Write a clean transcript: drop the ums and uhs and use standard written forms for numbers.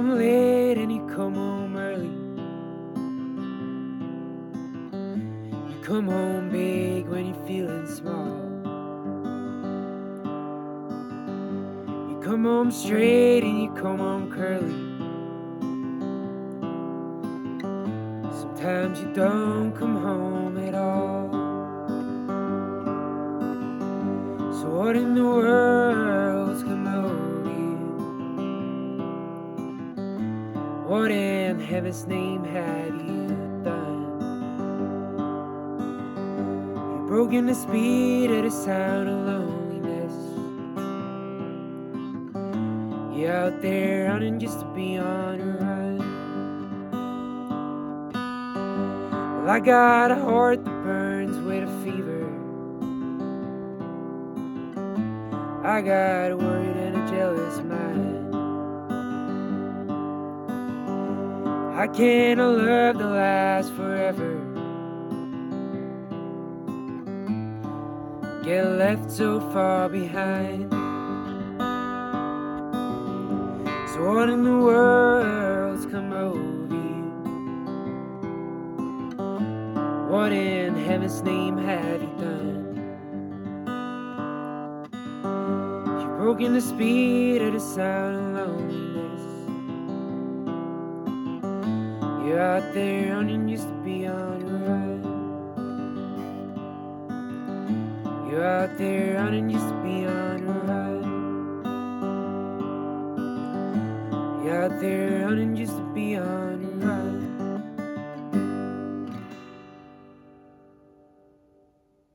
home late and you come home early. You come home big when you're feeling small. You come home straight and you come home curly. Sometimes you don't come home at all. So what in the world's come over you? What in heaven's name have you done? You've broken the speed of the sound of loneliness. You're out there running just to be on a run. Well, I got a heart that burns with a fever. I got a worried and a jealous mind. I can't love to last forever. Get left so far behind. So what in the world's come over you? What in heaven's name have you done? You've broken the speed of the sound of loneliness. You're out there running just to be on a run. You're out there running just to be on a run. You're out there running just to be on